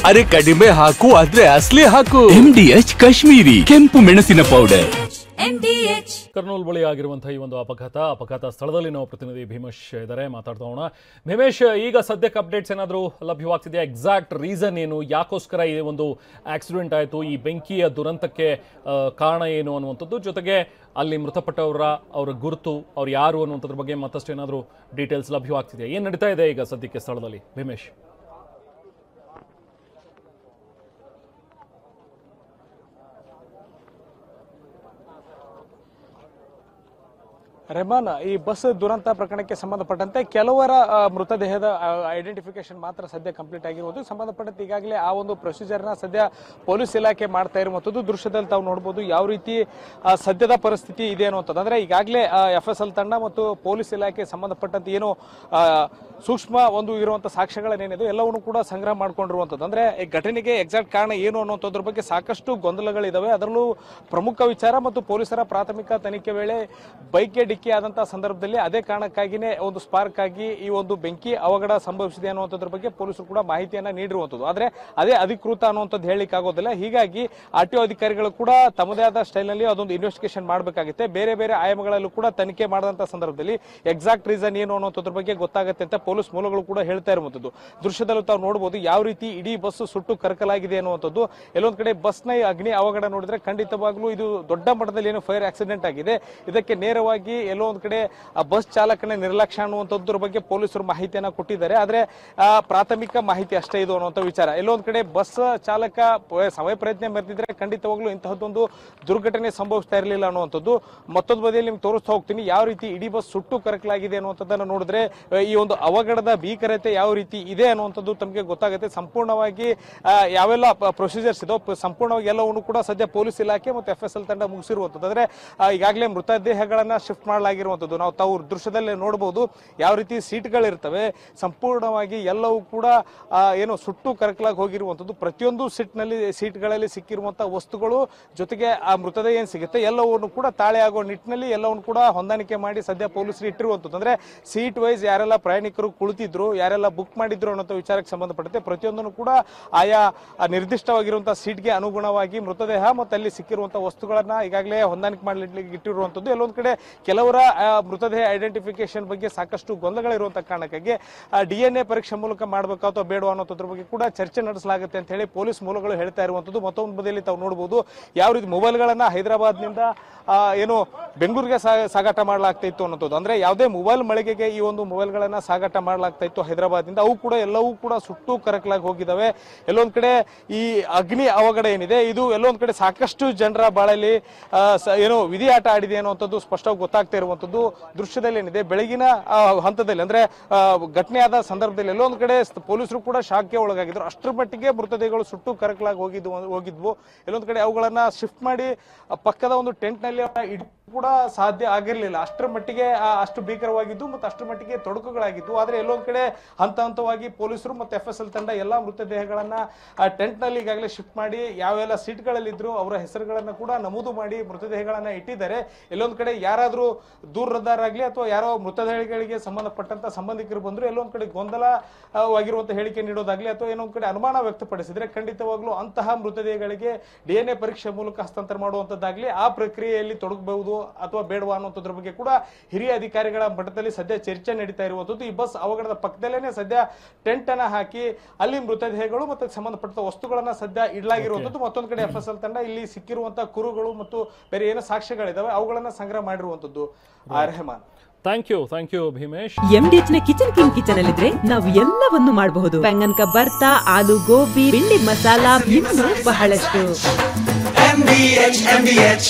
ಅರೆ ಕಡಿಮೆ ಹಾಕು ಆದ್ರೆ ಅಸಲಿ ಹಾಕು. MDH ಕಾಶ್ಮೀರಿ ಕೆಂಪು ಮೆಣಸಿನ ಪೌಡರ್. ಕರ್ನೂಲ್ ಬಳಿ ಆಗಿರುವಂತಹ ಈ ಒಂದು ಅಪಘಾತ ಸ್ಥಳದಲ್ಲಿ ನಾವು ಪ್ರತಿನಿಧಿ ಭೀಮೇಶ್ ಇದ್ದಾರೆ, ಮಾತಾಡ್ತಾ ಹೋಗೋಣ. ಭೀಮೇಶ್, ಈಗ ಸದ್ಯಕ್ಕೆ ಅಪ್ಡೇಟ್ಸ್ ಏನಾದರೂ ಲಭ್ಯವಾಗ್ತಿದೆಯಾ? ಎಕ್ಸಾಕ್ಟ್ ರೀಸನ್ ಏನು, ಯಾಕೋಸ್ಕರ ಈ ಒಂದು ಆಕ್ಸಿಡೆಂಟ್ ಆಯಿತು, ಈ ಬೆಂಕಿಯ ದುರಂತಕ್ಕೆ ಕಾರಣ ಏನು ಅನ್ನುವಂಥದ್ದು, ಜೊತೆಗೆ ಅಲ್ಲಿ ಅವರ ಗುರುತು, ಅವ್ರು ಯಾರು ಅನ್ನುವಂಥದ್ರ ಬಗ್ಗೆ ಮತ್ತಷ್ಟು ಏನಾದರೂ ಡೀಟೇಲ್ಸ್ ಲಭ್ಯವಾಗ್ತಿದೆಯಾ? ಏನು ನಡೀತಾ ಇದೆ ಈಗ ಸದ್ಯಕ್ಕೆ ಸ್ಥಳದಲ್ಲಿ ಭೀಮೇಶ್? ರೆಹಮಾನ್, ಈ ಬಸ್ ದುರಂತ ಪ್ರಕರಣಕ್ಕೆ ಸಂಬಂಧಪಟ್ಟಂತೆ ಕೆಲವರ ಮೃತದೇಹದ ಐಡೆಂಟಿಫಿಕೇಶನ್ ಮಾತ್ರ ಸದ್ಯ ಕಂಪ್ಲೀಟ್ ಆಗಿರುವುದು. ಸಂಬಂಧಪಟ್ಟಂತೆ ಈಗಾಗಲೇ ಆ ಒಂದು ಪ್ರೊಸೀಜರ್ನ ಸದ್ಯ ಪೊಲೀಸ್ ಇಲಾಖೆ ಮಾಡ್ತಾ ಇರುವಂಥದ್ದು ದೃಶ್ಯದಲ್ಲಿ ತಾವು ನೋಡಬಹುದು ಯಾವ ರೀತಿ ಸದ್ಯದ ಪರಿಸ್ಥಿತಿ ಇದೆ ಅನ್ನುವಂಥದ್ದು. ಅಂದ್ರೆ ಈಗಾಗಲೇ FSL ತಂಡ ಮತ್ತು ಪೊಲೀಸ್ ಇಲಾಖೆ ಸಂಬಂಧಪಟ್ಟಂತೆ ಏನು ಸೂಕ್ಷ್ಮ ಒಂದು ಇರುವಂತ ಸಾಕ್ಷ್ಯಗಳನ್ನೇನಿದೆ ಎಲ್ಲವನ್ನು ಕೂಡ ಸಂಗ್ರಹ ಮಾಡ್ಕೊಂಡಿರುವಂಥದ್ದು. ಅಂದ್ರೆ ಈ ಘಟನೆಗೆ ಎಕ್ಸಾಕ್ಟ್ ಕಾರಣ ಏನು ಅನ್ನುವಂಥದ್ರ ಬಗ್ಗೆ ಸಾಕಷ್ಟು ಗೊಂದಲಗಳಿದಾವೆ. ಅದರಲ್ಲೂ ಪ್ರಮುಖ ವಿಚಾರ ಮತ್ತು ಪೊಲೀಸರ ಪ್ರಾಥಮಿಕ ತನಿಖೆ ವೇಳೆ ಬೈಕ್ಗೆ ಡಿಕ್ಕಿ ಆದಂತಹ ಸಂದರ್ಭದಲ್ಲಿ ಅದೇ ಕಾರಣಕ್ಕಾಗಿನೇ ಒಂದು ಸ್ಪಾರ್ಕ್ ಆಗಿ ಈ ಒಂದು ಬೆಂಕಿ ಅವಘಡ ಸಂಭವಿಸಿದೆ ಅನ್ನುವಂಥದ್ರ ಬಗ್ಗೆ ಪೊಲೀಸರು ಕೂಡ ಮಾಹಿತಿಯನ್ನ ನೀಡಿರುವಂಥದ್ದು. ಆದ್ರೆ ಅದೇ ಅಧಿಕೃತ ಅನ್ನುವಂಥದ್ದು ಹೇಳಲಿಕ್ಕೆ ಆಗೋದಿಲ್ಲ. ಹೀಗಾಗಿ RTO ಅಧಿಕಾರಿಗಳು ಕೂಡ ತಮ್ಮದೇ ಆದ ಸ್ಟೈಲ್ ನಲ್ಲಿ ಅದೊಂದು ಇನ್ವೆಸ್ಟಿಗೇಷನ್ ಮಾಡಬೇಕಾಗುತ್ತೆ. ಬೇರೆ ಬೇರೆ ಆಯಾಮಗಳಲ್ಲೂ ಕೂಡ ತನಿಖೆ ಮಾಡಿದಂತಹ ಸಂದರ್ಭದಲ್ಲಿ ಎಕ್ಸಾಕ್ಟ್ ರೀಸನ್ ಏನು ಅನ್ನುವಂಥದ್ರ ಬಗ್ಗೆ ಗೊತ್ತಾಗುತ್ತೆ ಅಂತ ಪೊಲೀಸ್ ಮೂಲಗಳು ಕೂಡ ಹೇಳ್ತಾ ಇರುವಂತದ್ದು. ದೃಶ್ಯದಲ್ಲೂ ತಾವು ನೋಡಬಹುದು ಯಾವ ರೀತಿ ಇಡೀ ಬಸ್ ಸುಟ್ಟು ಕರಕಲಾಗಿದೆ ಅನ್ನುವಂಥದ್ದು. ಎಲ್ಲೊಂದ್ ಕಡೆ ಬಸ್ನ ಅಗ್ನಿ ಅವಘಡ ನೋಡಿದ್ರೆ ಖಂಡಿತವಾಗ್ಲೂ ಇದು ದೊಡ್ಡ ಮಟ್ಟದಲ್ಲಿ ಏನು ಫೈರ್ ಆಕ್ಸಿಡೆಂಟ್ ಆಗಿದೆ. ಇದಕ್ಕೆ ನೇರವಾಗಿ ಎಲ್ಲೋ ಒಂದ್ ಕಡೆ ಬಸ್ ಚಾಲಕನ ನಿರ್ಲಕ್ಷ್ಯ ಅನ್ನುವಂಥದ್ರ ಬಗ್ಗೆ ಪೊಲೀಸರು ಮಾಹಿತಿಯನ್ನ ಕೊಟ್ಟಿದ್ದಾರೆ. ಆದ್ರೆ ಪ್ರಾಥಮಿಕ ಮಾಹಿತಿ ಅಷ್ಟೇ ಇದು ಅನ್ನುವಂಥ ವಿಚಾರ. ಎಲ್ಲೋ ಒಂದ್ ಕಡೆ ಬಸ್ ಚಾಲಕ ಸಮಯ ಪ್ರಯತ್ನ ಮೆರೆದಿದ್ರೆ ಖಂಡಿತವಾಗ್ಲೂ ಇಂತಹದ್ದೊಂದು ದುರ್ಘಟನೆ ಸಂಭವಿಸ್ತಾ ಇರಲಿಲ್ಲ ಅನ್ನುವಂಥದ್ದು. ಮತ್ತೊಂದು ಬದಿಯಲ್ಲಿ ನಿಮ್ಗೆ ತೋರಿಸ್ತಾ ಹೋಗ್ತೀನಿ ಯಾವ ರೀತಿ ಇಡೀ ಬಸ್ ಸುಟ್ಟು ಕರಕಲಾಗಿದೆ ಅನ್ನುವಂಥದ್ದನ್ನ ನೋಡಿದ್ರೆ ಈ ಒಂದು ಅವಘಡದ ಭೀಕರತೆ ಯಾವ ರೀತಿ ಇದೆ ಅನ್ನುವಂಥದ್ದು ತಮಗೆ ಗೊತ್ತಾಗುತ್ತೆ. ಸಂಪೂರ್ಣವಾಗಿ ಯಾವೆಲ್ಲ ಪ್ರೊಸೀಜರ್ಸ್ ಇದೋ ಸಂಪೂರ್ಣವಾಗಿ ಎಲ್ಲವನ್ನು ಕೂಡ ಸದ್ಯ ಪೊಲೀಸ್ ಇಲಾಖೆ ಮತ್ತು FSL ತಂಡ ಮುಗಿಸಿರುವಂಥದ್ದು. ಅಂದ್ರೆ ಈಗಾಗಲೇ ಮೃತದೇಹಗಳನ್ನ ಶಿಫ್ಟ್ ಮಾಡಲಾಗಿರುವಂಥದ್ದು. ನಾವು ತಾವು ದೃಶ್ಯದಲ್ಲೇ ನೋಡಬಹುದು ಯಾವ ರೀತಿ ಸೀಟ್ಗಳಿರ್ತವೆ, ಸಂಪೂರ್ಣವಾಗಿ ಎಲ್ಲವೂ ಕೂಡ ಏನು ಸುಟ್ಟು ಕರಕಲಾಗಿ ಹೋಗಿರುವಂಥದ್ದು. ಪ್ರತಿಯೊಂದು ಸೀಟ್ಗಳಲ್ಲಿ ಸಿಕ್ಕಿರುವಂತಹ ವಸ್ತುಗಳು ಜೊತೆಗೆ ಆ ಮೃತದೇಹ ಏನ್ ಸಿಗುತ್ತೆ ಎಲ್ಲವನ್ನು ಕೂಡ ತಾಳೆ ಆಗೋ ನಿಟ್ಟಿನಲ್ಲಿ ಎಲ್ಲವನ್ನು ಕೂಡ ಹೊಂದಾಣಿಕೆ ಮಾಡಿ ಸದ್ಯ ಪೊಲೀಸರು ಇಟ್ಟಿರುವಂಥದ್ದು. ಅಂದ್ರೆ ಸೀಟ್ ವೈಸ್ ಯಾರೆಲ್ಲ ಪ್ರಯಾಣಿಕರು ಕುಳಿತಿದ್ರು, ಯಾರೆಲ್ಲ ಬುಕ್ ಮಾಡಿದ್ರು ಅನ್ನೋ ವಿಚಾರಕ್ಕೆ ಸಂಬಂಧಪಟ್ಟಂತೆ ಪ್ರತಿಯೊಂದನ್ನು ಕೂಡ ಆಯಾ ನಿರ್ದಿಷ್ಟವಾಗಿರುವಂತಹ ಸೀಟ್ಗೆ ಅನುಗುಣವಾಗಿ ಮೃತದೇಹ ಮತ್ತು ಅಲ್ಲಿ ಸಿಕ್ಕಿರುವಂತಹ ವಸ್ತುಗಳನ್ನ ಈಗಾಗಲೇ ಹೊಂದಾಣಿಕೆ ಮಾಡಲಿಕ್ಕೆ ಇಟ್ಟಿರುವಂಥದ್ದು. ಎಲ್ಲೊಂದ್ ಕಡೆ ಕೆಲವರ ಮೃತದೇಹ ಐಡೆಂಟಿಫಿಕೇಶನ್ ಬಗ್ಗೆ ಸಾಕಷ್ಟು ಗೊಂದಲಗಳಿರುವಂತಹ ಕಾರಣಕ್ಕಾಗಿ DNA ಪರೀಕ್ಷೆ ಮೂಲಕ ಮಾಡಬೇಕಾ ಅಥವಾ ಬೇಡವಾ ಅನ್ನೋದ್ರ ಬಗ್ಗೆ ಕೂಡ ಚರ್ಚೆ ನಡೆಸಲಾಗುತ್ತೆ ಅಂತ ಹೇಳಿ ಪೊಲೀಸ್ ಮೂಲಗಳು ಹೇಳ್ತಾ ಇರುವಂತದ್ದು. ಮತ್ತೊಂದು ಬದಿಯಲ್ಲಿ ತಾವು ನೋಡಬಹುದು ಯಾವ ರೀತಿ ಮೊಬೈಲ್ಗಳನ್ನ ಹೈದರಾಬಾದ್ ನಿಂದ ಏನು ಬೆಂಗಳೂರಿಗೆ ಸಾಗಾಟ ಮಾಡಲಾಗ್ತಾ ಇತ್ತು ಅನ್ನೋದು. ಅಂದ್ರೆ ಯಾವುದೇ ಮೊಬೈಲ್ ಮಳಿಗೆಗೆ ಈ ಒಂದು ಮೊಬೈಲ್ಗಳನ್ನ ಸಾಗಾಟ ಮಾಡಲಾಗ್ತಾ ಇತ್ತು ಹೈದರಾಬಾದ್ ನಿಂದ, ಅವು ಕೂಡ ಎಲ್ಲವೂ ಕೂಡ ಸುಟ್ಟು ಕರಕಲಾಗಿ ಹೋಗಿದಾವೆ. ಎಲ್ಲೊಂದ್ ಕಡೆ ಈ ಅಗ್ನಿ ಅವಘಡ ಏನಿದೆ ಇದು ಎಲ್ಲೊಂದ್ ಕಡೆ ಸಾಕಷ್ಟು ಜನರ ಬಾಳಲ್ಲಿ ಏನೋ ವಿಧಿ ಆಟ ಆಡಿದೆ ಅನ್ನುವಂಥದ್ದು ಸ್ಪಷ್ಟವಾಗಿ ಗೊತ್ತಾಗ್ತಾ ಇರುವಂತದ್ದು. ದೃಶ್ಯದಲ್ಲಿ ಏನಿದೆ ಬೆಳಗಿನ ಹಂತದಲ್ಲಿ ಅಂದ್ರೆ ಘಟನೆ ಆದ ಸಂದರ್ಭದಲ್ಲಿ ಎಲ್ಲೊಂದ್ ಕಡೆ ಪೊಲೀಸರು ಕೂಡ ಶಾಕ್ಗೆ ಒಳಗಾಗಿದ್ರು. ಅಷ್ಟರ ಮಟ್ಟಿಗೆ ಮೃತದೇಹಗಳು ಸುಟ್ಟು ಕರಕಲಾಗಿ ಹೋಗಿದ್ವು. ಎಲ್ಲೊಂದ್ ಕಡೆ ಅವುಗಳನ್ನ ಶಿಫ್ಟ್ ಮಾಡಿ ಪಕ್ಕದ ಒಂದು ಟೆಂಟ್ ನಲ್ಲಿ ಕೂಡ ಸಾಧ್ಯ ಆಗಿರ್ಲಿಲ್ಲ. ಅಷ್ಟರ ಮಟ್ಟಿಗೆ ಅಷ್ಟು ಭೀಕರವಾಗಿದ್ದು ಮತ್ತು ಅಷ್ಟರ ಮಟ್ಟಿಗೆ ತೊಡಕುಗಳಾಗಿದ್ದು. ಆದ್ರೆ ಎಲ್ಲೊಂದ್ ಕಡೆ ಹಂತವಾಗಿ ಪೊಲೀಸರು ಮತ್ತು FSL ತಂಡ ಎಲ್ಲಾ ಮೃತದೇಹಗಳನ್ನ ಟೆಂಟ್ ನಲ್ಲಿ ಈಗಾಗಲೇ ಶಿಫ್ಟ್ ಮಾಡಿ ಯಾವೆಲ್ಲ ಸೀಟ್ಗಳಲ್ಲಿ ಇದ್ರು ಅವರ ಹೆಸರುಗಳನ್ನ ಕೂಡ ನಮೂದು ಮಾಡಿ ಮೃತದೇಹಗಳನ್ನ ಇಟ್ಟಿದ್ದಾರೆ. ಎಲ್ಲೊಂದ್ ಕಡೆ ಯಾರಾದ್ರೂ ದೂರದಾರಾಗ್ಲಿ ಅಥವಾ ಯಾರೋ ಮೃತದೇಹಗಳಿಗೆ ಸಂಬಂಧಪಟ್ಟಂತ ಸಂಬಂಧಿಕರು ಬಂದ್ರು ಎಲ್ಲೊಂದ್ ಕಡೆ ಗೊಂದಲವಾಗಿರುವಂತ ಹೇಳಿಕೆ ನೀಡೋದಾಗ್ಲಿ ಅಥವಾ ಏನೊಂದ್ ಕಡೆ ಅನುಮಾನ ವ್ಯಕ್ತಪಡಿಸಿದ್ರೆ ಖಂಡಿತವಾಗ್ಲೂ ಅಂತಹ ಮೃತದೇಹಗಳಿಗೆ DNA ಪರೀಕ್ಷೆ ಮೂಲಕ ಹಸ್ತಾಂತರ ಮಾಡುವಂತದ್ದಾಗ್ಲಿ ಆ ಪ್ರಕ್ರಿಯೆಯಲ್ಲಿ ತೊಡಗಬಹುದು ಅಥವಾ ಬೇಡವಾ ಅನ್ನೋದ್ರ ಬಗ್ಗೆ ಕೂಡ ಹಿರಿಯ ಅಧಿಕಾರಿಗಳ ಮಟ್ಟದಲ್ಲಿ ಸದ್ಯ ಚರ್ಚೆ ನಡೀತಾ ಇರುವಂತದ್ದು. ಈ ಬಸ್ ಅವಘಡದ ಪಕ್ಕದಲ್ಲೇನೆ ಸದ್ಯ ಟೆಂಟ್ ಅನ್ನ ಹಾಕಿ ಅಲ್ಲಿ ಮೃತದೇಹಗಳು ಮತ್ತು ಸಂಬಂಧಪಟ್ಟ ವಸ್ತುಗಳನ್ನ ಸದ್ಯ ಇಡಲಾಗಿರುವಂತದ್ದು. ಮತ್ತೊಂದು ಕಡೆ FSL ತಂಡ ಇಲ್ಲಿ ಸಿಕ್ಕಿರುವಂತಹ ಕುರುಗಳು ಮತ್ತು ಬೇರೆ ಏನೋ ಸಾಕ್ಷ್ಯಗಳಿದಾವೆ ಅವುಗಳನ್ನ ಸಂಗ್ರಹ ಮಾಡಿರುವಂತದ್ದು. Rehman, thank you Bhimesh. MDH ನ ಕಿಚನ್ ಅಲ್ಲಿದ್ರೆ ನಾವು ಎಲ್ಲವನ್ನು ಮಾಡಬಹುದು. ಬೆಂಗನ್ಕ ಬರ್ತಾ, ಆಲೂ ಗೋಬಿ, ಬೆಂಡಿ ಮಸಾಲಾ, ಇನ್ನೂ ಬಹಳಷ್ಟು. MDH